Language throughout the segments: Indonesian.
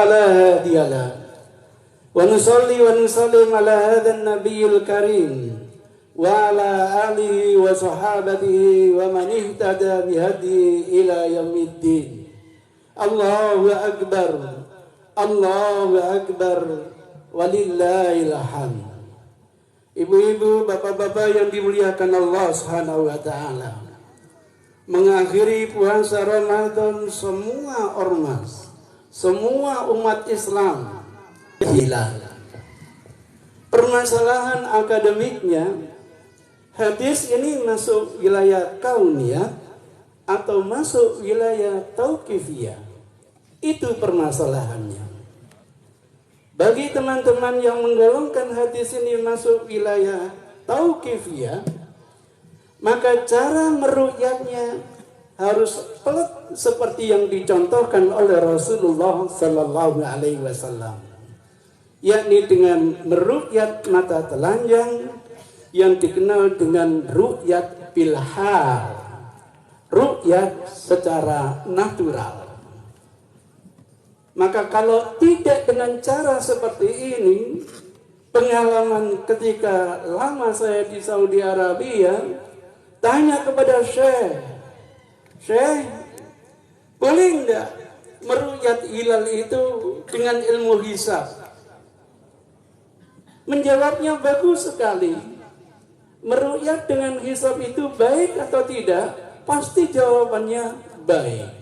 لا هادي له ونصلي ونسلم على هذا النبي الكريم وعلى آله وصحابته ومن اهتدى بهديه إلى يوم الدين. الله أكبر الله أكبر walillahil hamd. Ibu-ibu, bapak-bapak yang dimuliakan Allah Subhanahu wa taala, mengakhiri puasa Ramadan semua ormas, semua umat Islam hilang. Permasalahan akademiknya, hadis ini masuk wilayah kauniyah atau masuk wilayah tauqifiyah. Itu permasalahannya. Bagi teman-teman yang menggolongkan hadis ini masuk wilayah tauqifiyah, maka cara meruqyahnya harus pelet seperti yang dicontohkan oleh Rasulullah Sallallahu Alaihi Wasallam, yakni dengan meruqyah mata telanjang yang dikenal dengan ruqyah bil hal, ruqyah secara natural. Maka kalau tidak dengan cara seperti ini, pengalaman ketika lama saya di Saudi Arabia, tanya kepada Syekh, boleh enggak meruqyah hilal itu dengan ilmu hisab? Menjawabnya bagus sekali. Meruqyah dengan hisab itu baik atau tidak? Pasti jawabannya baik.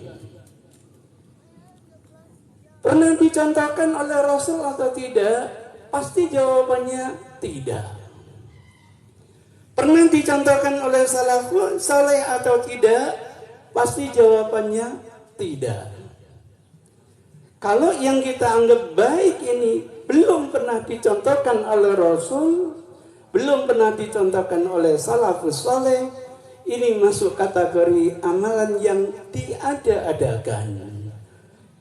Pernah dicontohkan oleh Rasul atau tidak? Pasti jawabannya tidak. Pernah dicontohkan oleh salafus saleh atau tidak? Pasti jawabannya tidak. Kalau yang kita anggap baik ini belum pernah dicontohkan oleh Rasul, belum pernah dicontohkan oleh salafus saleh, ini masuk kategori amalan yang diada-adakan.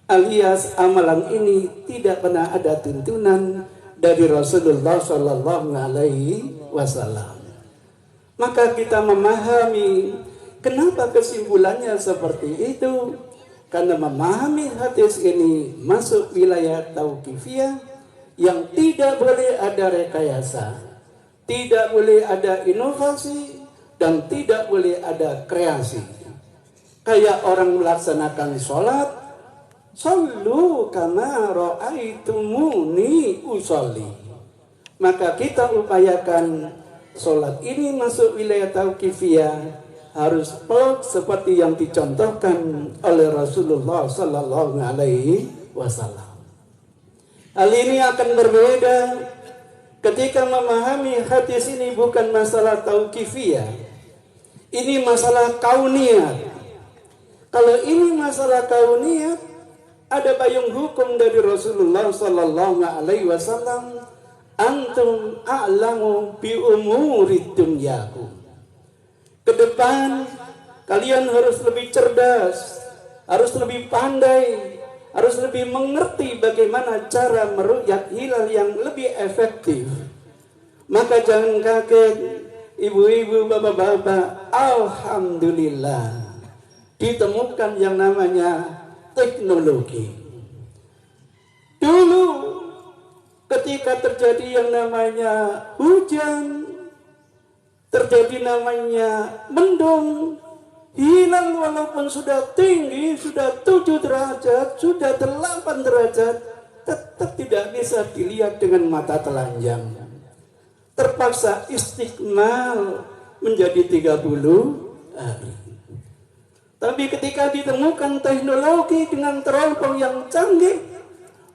Alias amalan ini tidak pernah ada tuntunan dari Rasulullah Sallallahu Alaihi Wasallam. Maka kita memahami kenapa kesimpulannya seperti itu, karena memahami hadis ini masuk wilayah tauqifiyah yang tidak boleh ada rekayasa, tidak boleh ada inovasi, dan tidak boleh ada kreasi. Kayak orang melaksanakan sholat, sallu kama ra'aitumuni usolli. Maka kita upayakan sholat ini masuk wilayah tauqifiyah harus peluk seperti yang dicontohkan oleh Rasulullah Sallallahu Alaihi Wasallam. Hal ini akan berbeda ketika memahami hadis ini bukan masalah tauqifiyah, ini masalah kauniyah. Kalau ini masalah kauniyah, ada payung hukum dari Rasulullah Sallallahu Alaihi Wasallam, antum a'lamu bi umuri dunyakum. Ke depan kalian harus lebih cerdas, harus lebih pandai, harus lebih mengerti bagaimana cara meruqyah hilal yang lebih efektif. Maka jangan kaget, ibu-ibu, bapak-bapak, alhamdulillah ditemukan yang namanya teknologi. Dulu ketika terjadi yang namanya hujan, terjadi namanya mendung, hilal walaupun sudah tinggi, sudah 7 derajat, sudah 8 derajat, tetap tidak bisa dilihat dengan mata telanjang. Terpaksa istiqmal menjadi 30 hari. Tapi ketika ditemukan teknologi dengan teropong yang canggih,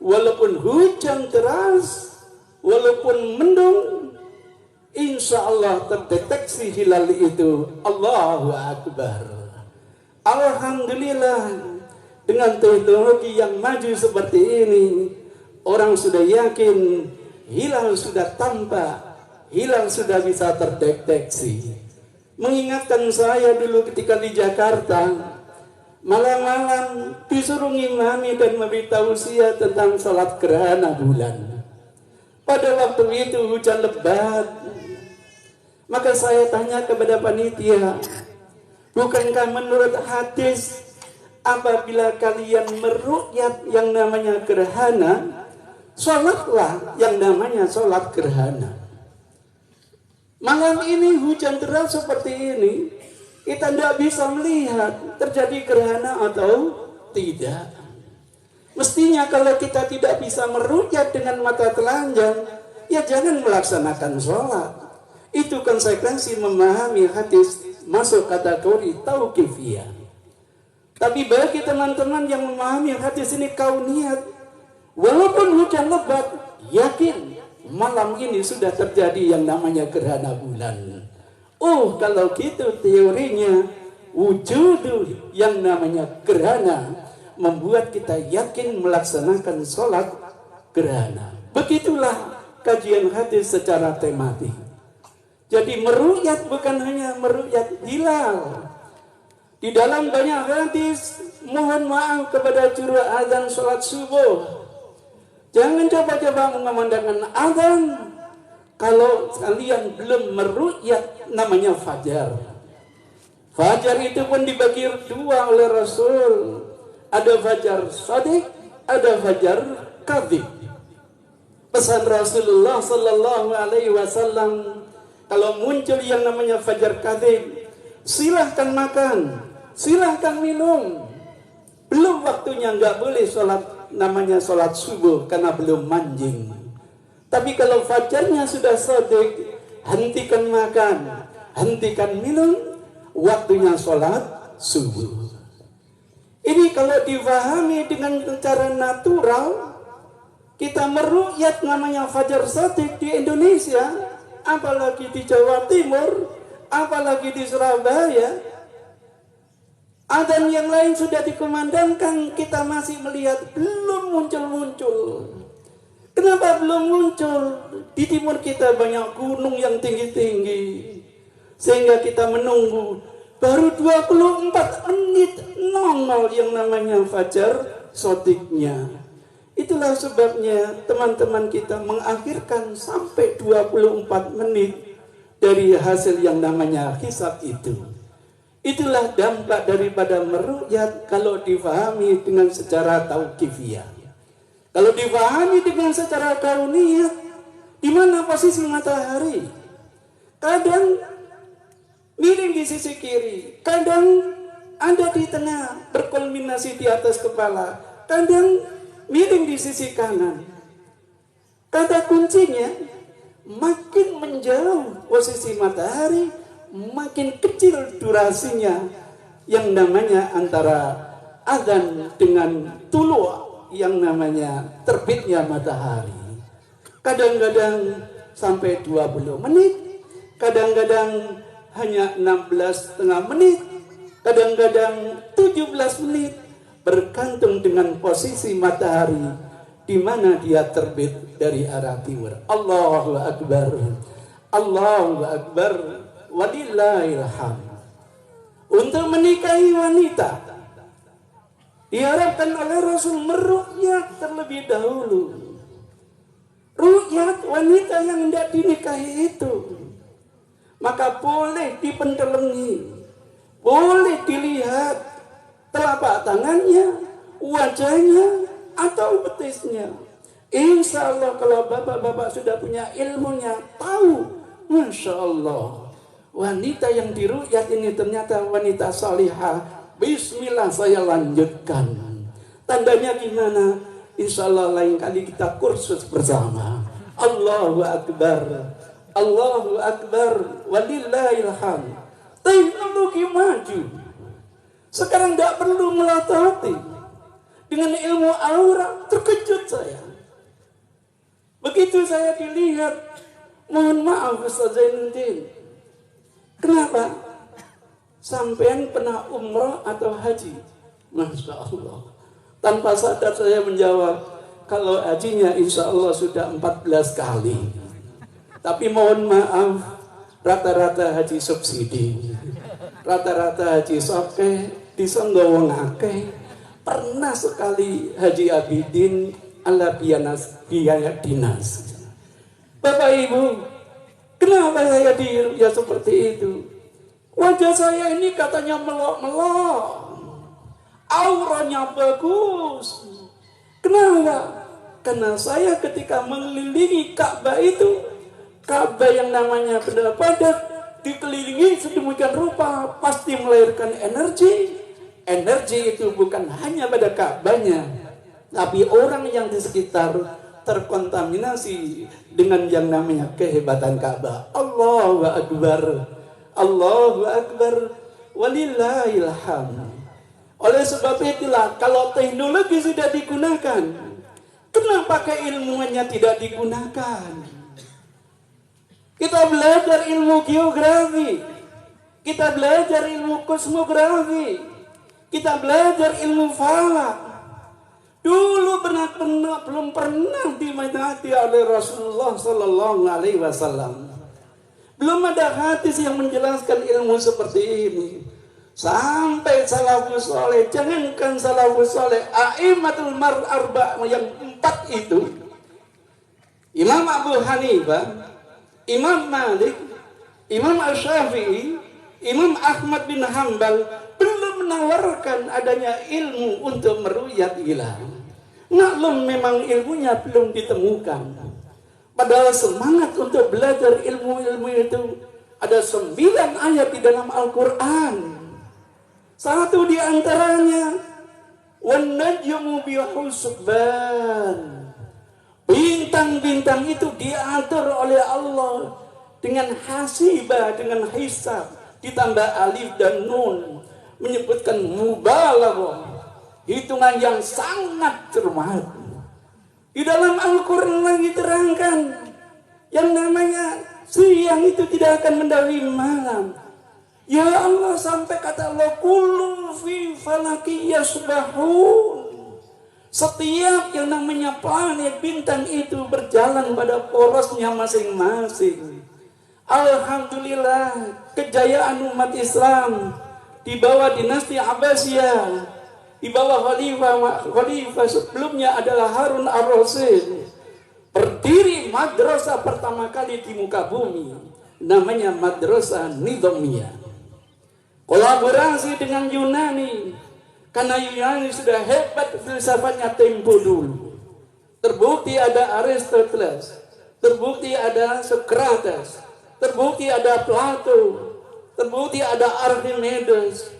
walaupun hujan deras, walaupun mendung, insya Allah terdeteksi hilal itu. Allahu Akbar. Alhamdulillah, dengan teknologi yang maju seperti ini, orang sudah yakin hilal sudah tampak, hilal sudah bisa terdeteksi. Mengingatkan saya dulu ketika di Jakarta, malam-malam disuruh ngimami dan memberi tausiah tentang salat gerhana bulan. Pada waktu itu hujan lebat. Maka saya tanya kepada panitia, bukankah menurut hadis apabila kalian meruqyat yang namanya gerhana, sholatlah yang namanya sholat gerhana. Malam ini hujan deras seperti ini, kita tidak bisa melihat terjadi gerhana atau tidak. Mestinya kalau kita tidak bisa meruqyat dengan mata telanjang, ya jangan melaksanakan sholat. Itu konsekuensi memahami hadis masuk kategori tauqifiyah. Tapi bagi teman-teman yang memahami hadis ini kauniyat, walaupun hujan lebat, yakin malam ini sudah terjadi yang namanya gerhana bulan. Oh, kalau gitu teorinya, wujudu yang namanya gerhana membuat kita yakin melaksanakan sholat gerhana. Begitulah kajian hadis secara tematik. Jadi meruqyat bukan hanya meruqyat hilal. Di dalam banyak hadis, mohon maaf kepada juru azan sholat subuh. Jangan coba-coba mengumandangkan azan kalau kalian belum meruqyat namanya fajar. Fajar itu pun dibagi dua oleh Rasul. Ada fajar shadiq, ada fajar kadhib. Pesan Rasulullah sallallahu alaihi wasallam, kalau muncul yang namanya fajar kadhib, silahkan makan, silahkan minum. Belum waktunya, nggak boleh sholat namanya sholat subuh karena belum manjing. Tapi kalau fajarnya sudah shadiq, hentikan makan, hentikan minum, waktunya sholat subuh. Ini kalau difahami dengan cara natural, kita meruqyat namanya fajar shadiq di Indonesia, apalagi di Jawa Timur, apalagi di Surabaya. Adzan yang lain sudah dikumandangkan, kita masih melihat belum muncul-muncul. Kenapa belum muncul? Di timur kita banyak gunung yang tinggi-tinggi, sehingga kita menunggu. Baru 24 menit nongol yang namanya fajar shadiqnya. Itulah sebabnya teman-teman kita mengakhirkan sampai 24 menit dari hasil yang namanya hisab itu. Itulah dampak daripada meruqyat kalau difahami dengan secara tauqifiyah. Kalau difahami dengan secara kauniyah, di mana posisi matahari? Kadang miring di sisi kiri, kadang ada di tengah, berkulminasi di atas kepala, kadang miring di sisi kanan. Kata kuncinya, makin menjauh posisi matahari, makin kecil durasinya yang namanya antara adzan dengan tulu' yang namanya terbitnya matahari. Kadang-kadang sampai 20 menit, kadang-kadang hanya 16,5 menit, kadang-kadang 17 menit, bergantung dengan posisi matahari di mana dia terbit dari arah timur. Allahu Akbar, Allahu Akbar, walillahil hamd. Untuk menikahi wanita diharapkan oleh Rasul meruqyat terlebih dahulu. Ruqyat wanita yang tidak dinikahi itu, maka boleh dipentelengi, boleh dilihat telapak tangannya, wajahnya, atau betisnya. Insya Allah kalau bapak-bapak sudah punya ilmunya, tahu, Masya Allah, wanita yang diruqyat ini ternyata wanita salihah. Bismillah, saya lanjutkan. Tandanya gimana? Insya Allah lain kali kita kursus bersama. Allahu Akbar, Allahu Akbar, walillahil hamd. Teknologi maju. Sekarang tidak perlu melatih. Dengan ilmu aura, terkejut saya. Begitu saya dilihat, mohon maaf Ustaz Zainuddin, kenapa? Sampean pernah umrah atau haji? Masya Allah. Tanpa sadar saya menjawab, kalau hajinya insya Allah sudah 14 kali. Tapi mohon maaf, rata-rata haji subsidi, rata-rata haji sokeh, disonggowong akeh. Pernah sekali Haji Abidin ala biaya dinas. Bapak Ibu, kenapa saya ya seperti itu? Wajah saya ini katanya melok-melok. auranya bagus. Kenapa? Karena saya ketika mengelilingi Ka'bah itu, Ka'bah yang namanya benda padat, dikelilingi sedemikian rupa, pasti melahirkan energi. Energi itu bukan hanya pada Ka'bahnya, tapi orang yang di sekitar terkontaminasi dengan yang namanya kehebatan Ka'bah. Allahu Akbar. Allahu Akbar. Walillahil hamd. Oleh sebab itulah, kalau teknologi sudah digunakan, kenapa keilmuannya tidak digunakan? Kita belajar ilmu geografi, kita belajar ilmu kosmografi, kita belajar ilmu falak. Dulu belum pernah diminati oleh Rasulullah Sallallahu Alaihi Wasallam. Belum ada hadis yang menjelaskan ilmu seperti ini. Sampai salafus soleh, jangankan salafus soleh, a'immatul arba yang 4 itu, Imam Abu Hanifah, Imam Malik, Imam Asy-Syafi'i, Imam Ahmad bin Hanbal belum menawarkan adanya ilmu untuk meruyat hilal. Maklum memang ilmunya belum ditemukan. Padahal semangat untuk belajar ilmu-ilmu itu ada 9 ayat di dalam Al-Quran. Satu di antaranya, wan najmu bihusban. Bintang-bintang itu diatur oleh Allah dengan hasibah, dengan hisab, ditambah alif dan nun, menyebutkan mubalaghah, hitungan yang sangat cermat. Di dalam Al-Quran lagi terangkan, yang namanya siang itu tidak akan mendahului malam. Ya Allah, sampai kata Allah, kullu fi falaki yasbahun. Setiap yang namanya planet bintang itu berjalan pada porosnya masing-masing. Alhamdulillah, kejayaan umat Islam di bawah dinasti Abbasiyah, di bawah khalifah sebelumnya adalah Harun ar-Rasyid, berdiri madrasah pertama kali di muka bumi, namanya Madrasah Nizamiyah. Kolaborasi dengan Yunani, karena Yunani sudah hebat filsafatnya tempo dulu. Terbukti ada Aristoteles, terbukti ada Socrates, terbukti ada Plato, terbukti ada Archimedes.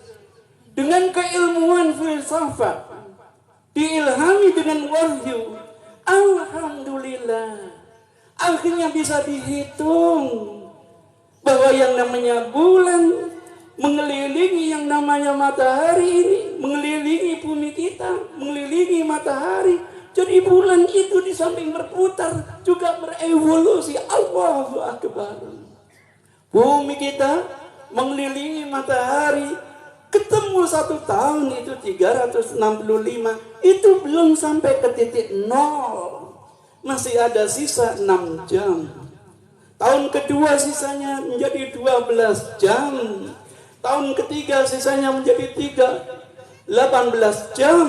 Dengan keilmuan filsafat, diilhami dengan wahyu, alhamdulillah, akhirnya bisa dihitung bahwa yang namanya bulan mengelilingi yang namanya matahari ini, mengelilingi bumi kita, mengelilingi matahari. Jadi bulan itu di samping berputar juga berevolusi. Allahu Akbar. Bumi kita mengelilingi matahari, ketemu 1 tahun itu 365, itu belum sampai ke titik 0. Masih ada sisa 6 jam. Tahun kedua sisanya menjadi 12 jam. Tahun ketiga sisanya menjadi 18 jam.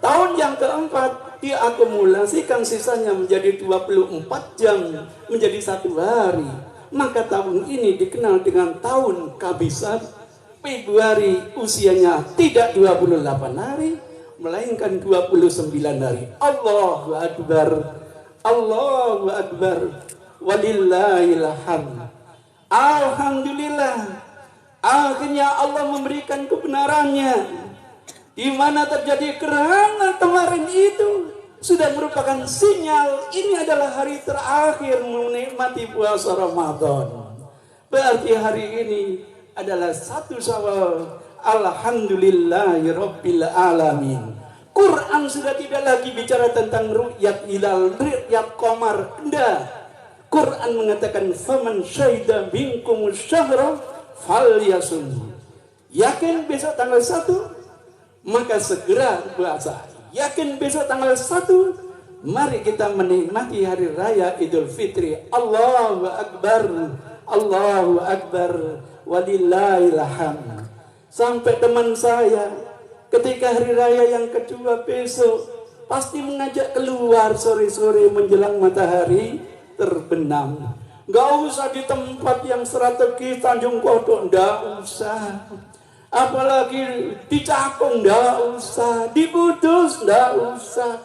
Tahun yang keempat diakumulasikan sisanya menjadi 24 jam, menjadi 1 hari. Maka tahun ini dikenal dengan tahun kabisat. Februari usianya tidak 28 hari, melainkan 29 hari. Allahu Akbar. Allahu Akbar. Walillahil hamd. Alhamdulillah. Akhirnya Allah memberikan kebenarannya. Di mana terjadi gerhana kemarin itu sudah merupakan sinyal ini adalah hari terakhir menikmati puasa Ramadan. Berarti hari ini adalah 1 Syawal. Alhamdulillahirabbil alamin. Quran sudah tidak lagi bicara tentang ru'yat hilal, ru'yat qamar. Enggak. Quran mengatakan faman syahida minkum syahra falyasum. Yakin besok tanggal 1, maka segera puasa. Yakin besok tanggal 1, mari kita menikmati hari raya Idul Fitri. Allahu Akbar. Allahu Akbar. Walillahil hamd. Sampai teman saya ketika hari raya yang kedua besok pasti mengajak keluar sore-sore menjelang matahari terbenam. Gak usah di tempat yang strategis Tanjung Kodok, ndak usah. Apalagi dicakung ndak usah, diputus ndak usah.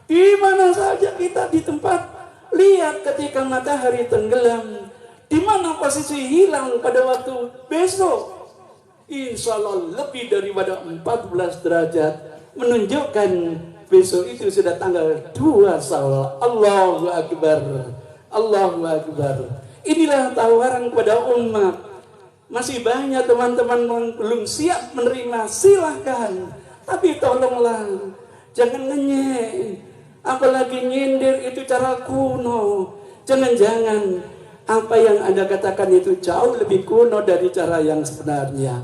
Di mana saja kita di tempat, lihat ketika matahari tenggelam, di mana posisi hilang pada waktu besok. Insya Allah lebih daripada 14 derajat, menunjukkan besok itu sudah tanggal 2 Syawal. Allahu Akbar, Allahu Akbar. Inilah tawaran kepada umat. Masih banyak teman-teman yang belum siap menerima, silahkan. Tapi tolonglah, jangan ngenyek. Apalagi nyindir itu cara kuno. Jangan-jangan apa yang Anda katakan itu jauh lebih kuno dari cara yang sebenarnya.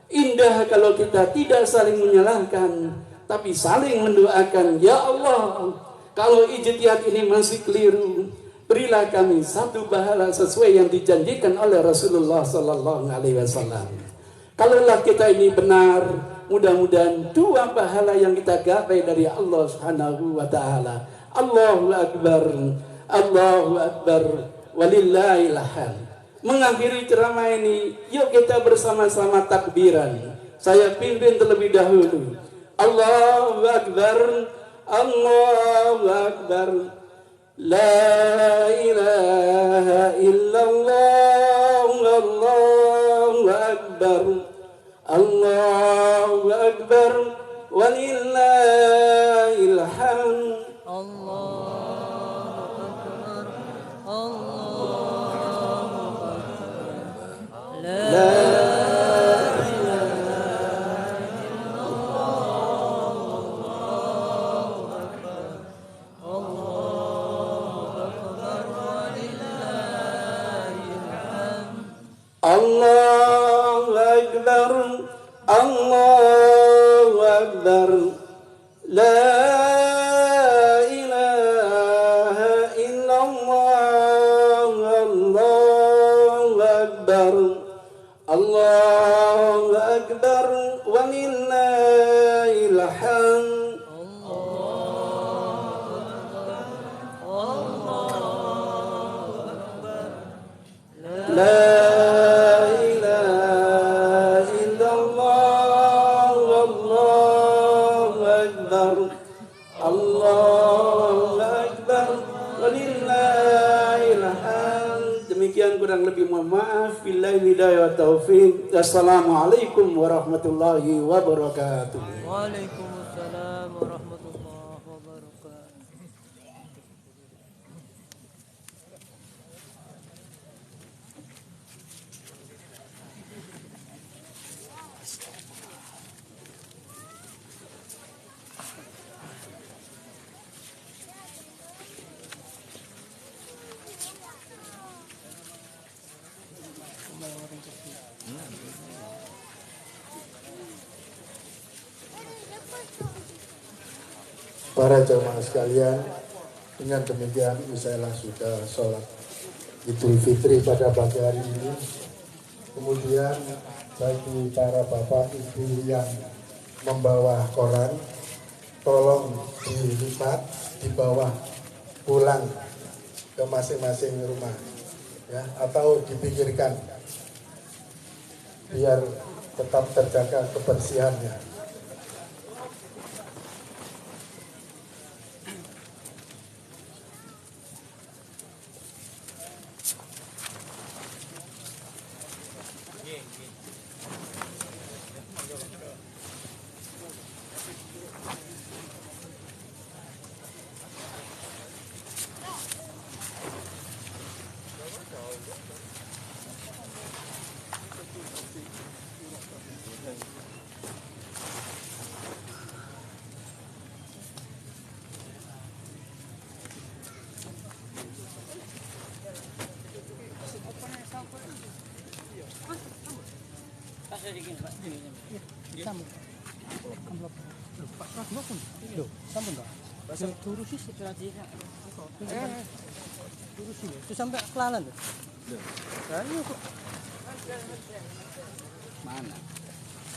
Indah kalau kita tidak saling menyalahkan, tapi saling mendoakan. Ya Allah, kalau ijtihad ini masih keliru, berilah kami satu pahala sesuai yang dijanjikan oleh Rasulullah Sallallahu Alaihi Wasallam. Kalaulah kita ini benar, mudah-mudahan 2 pahala yang kita gapai dari Allah Subhanahu Wa Taala. Allahu Akbar, Allahu Akbar, walillahil hamd. Mengakhiri ceramah ini, yuk kita bersama-sama takbiran. Saya pimpin terlebih dahulu. Allahu Akbar, Allahu Akbar. La ilaha illallah, Allahu Akbar, Allahu Akbar, walillahil hamd. Allahu Akbar, Allahu Akbar, la Allahu Akbar, Allahu Akbar, la ilaha illallah, Allahu Akbar, Allahu Akbar, walillahil hamd. La kurang lebih mohon maaf. Billahi hidayah wa taufik. Assalamualaikum warahmatullahi wabarakatuh. Waalaikumsalam warahmatullahi wabarakatuh. Para jamaah sekalian, dengan demikian Isaiah sudah sholat Idul Fitri pada pagi hari ini. Kemudian bagi para bapak ibu yang membawa koran, tolong dilipat dibawa pulang ke masing-masing rumah, ya, atau dipikirkan biar tetap terjaga kebersihannya. Itu sampai kelalan tuh. Mana?